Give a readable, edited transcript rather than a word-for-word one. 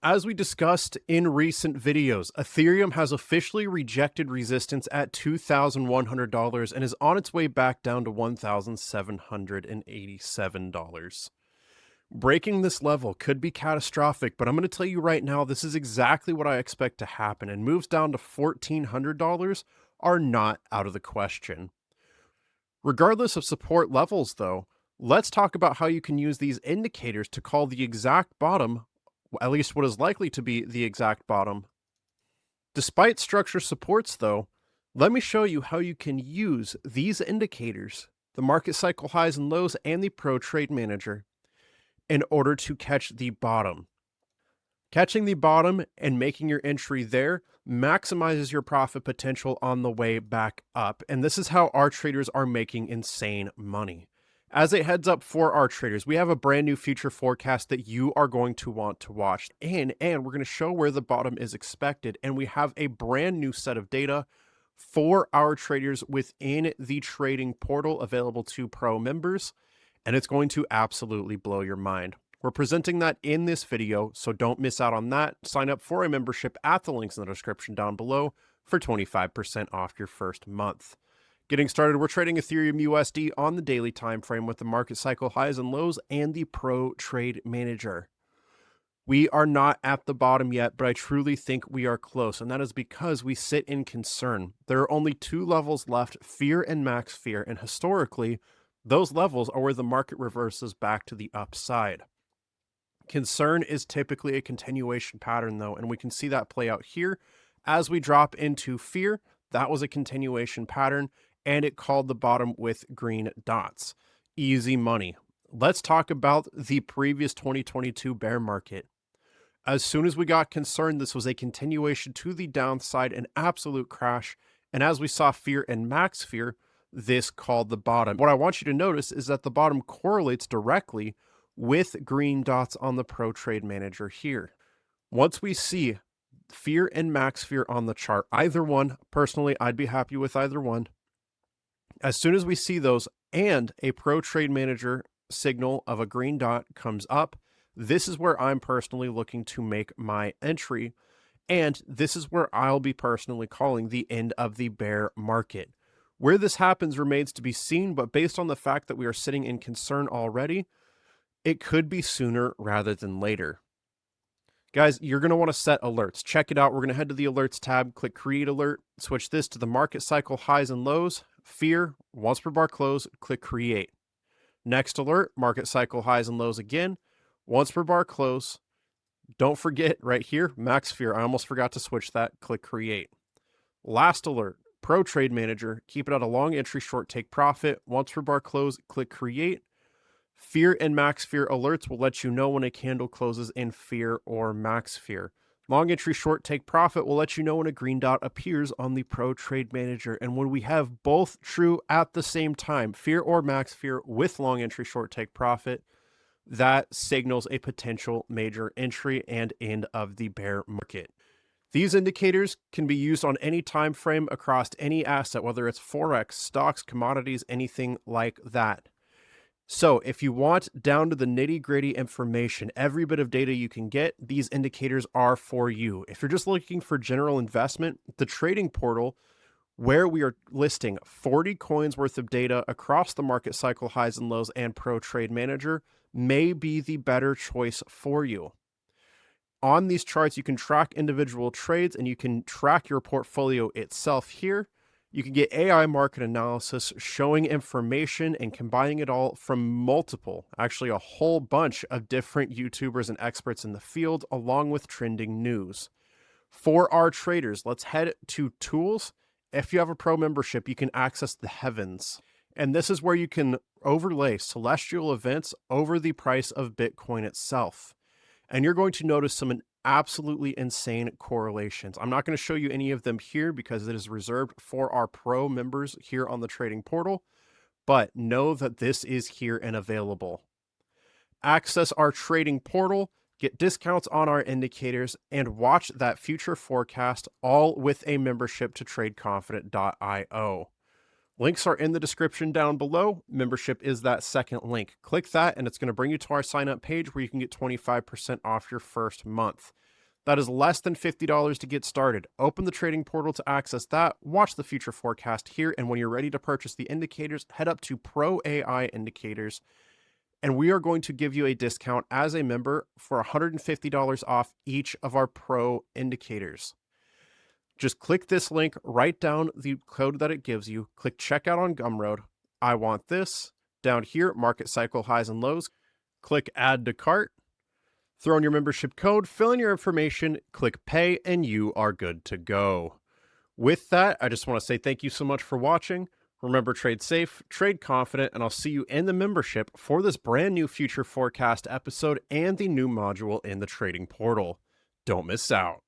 As we discussed in recent videos, Ethereum has officially rejected resistance at $2,100 and is on its way back down to $1,787. Breaking this level could be catastrophic, but I'm going to tell you right now, this is exactly what I expect to happen, and moves down to $1,400 are not out of the question. Regardless of support levels, though, let's talk about how you can use these indicators to call the exact bottom, at least what is likely to be the exact bottom. Despite structure supports, though, let me show you how you can use these indicators, the market cycle highs and lows and the Pro Trade Manager, in order to catch the bottom. Catching the bottom and making your entry there maximizes your profit potential on the way back up. And this is how our traders are making insane money. As a heads up for our traders, we have a brand new future forecast that you are going to want to watch. And we're going to show where the bottom is expected. And we have a brand new set of data for our traders within the trading portal available to Pro members. And it's going to absolutely blow your mind. We're presenting that in this video, so don't miss out on that. Sign up for a membership at the links in the description down below for 25% off your first month. Getting started, we're trading Ethereum USD on the daily time frame with the market cycle highs and lows and the Pro Trade Manager. We are not at the bottom yet, but I truly think we are close, and that is because we sit in concern. There are only two levels left, fear and max fear, and historically, those levels are where the market reverses back to the upside. Concern is typically a continuation pattern, though, and we can see that play out here. As we drop into fear, that was a continuation pattern, and it called the bottom with green dots. Easy money. Let's talk about the previous 2022 bear market. As soon as we got concerned, this was a continuation to the downside, an absolute crash, and as we saw fear and max fear, this called the bottom. What I want you to notice is that the bottom correlates directly with green dots on the Pro Trade Manager here. Once we see fear and max fear on the chart, either one, personally, I'd be happy with either one. As soon as we see those and a Pro Trade Manager signal of a green dot comes up, this is where I'm personally looking to make my entry. And this is where I'll be personally calling the end of the bear market. Where this happens remains to be seen, but based on the fact that we are sitting in concern already, it could be sooner rather than later. Guys, you're going to want to set alerts. Check it out. We're going to head to the alerts tab, click create alert, switch this to the market cycle highs and lows, fear, once per bar close, click create. Next alert, market cycle highs and lows again, once per bar close. Don't forget right here, max fear. I almost forgot to switch that, click create. Last alert, Pro Trade Manager, keep it at a long entry, short take profit, once per bar close, click create. Fear and max fear alerts will let you know when a candle closes in fear or max fear. Long entry short take profit will let you know when a green dot appears on the Pro Trade Manager. And when we have both true at the same time, fear or max fear with long entry short take profit, that signals a potential major entry and end of the bear market. These indicators can be used on any time frame across any asset, whether it's Forex, stocks, commodities, anything like that. So if you want down to the nitty-gritty information, every bit of data you can get, these indicators are for you. If you're just looking for general investment, the trading portal, where we are listing 40 coins worth of data across the market cycle highs and lows and Pro Trade Manager, may be the better choice for you. On these charts, you can track individual trades and you can track your portfolio itself here. You can get AI market analysis showing information and combining it all from multiple, actually a whole bunch of different YouTubers and experts in the field, along with trending news. For our traders, let's head to tools. If you have a pro membership, you can access the heavens. And this is where you can overlay celestial events over the price of Bitcoin itself. And you're going to notice some absolutely insane correlations. I'm not going to show you any of them here because it is reserved for our pro members here on the trading portal, but know that this is here and available. Access our trading portal, get discounts on our indicators, and watch that future forecast, all with a membership to tradeconfident.io. Links are in the description down below. Membership is that second link. Click that and it's going to bring you to our sign up page where you can get 25% off your first month. That is less than $50 to get started. Open the trading portal to access that, watch the future forecast here, and when you're ready to purchase the indicators, head up to Pro AI Indicators, and we are going to give you a discount as a member for $150 off each of our Pro indicators. Just click this link, write down the code that it gives you, click checkout on Gumroad. I want this. Down here, market cycle highs and lows. Click add to cart. Throw in your membership code, fill in your information, click pay, and you are good to go. With that, I just want to say thank you so much for watching. Remember, trade safe, trade confident, and I'll see you in the membership for this brand new future forecast episode and the new module in the trading portal. Don't miss out.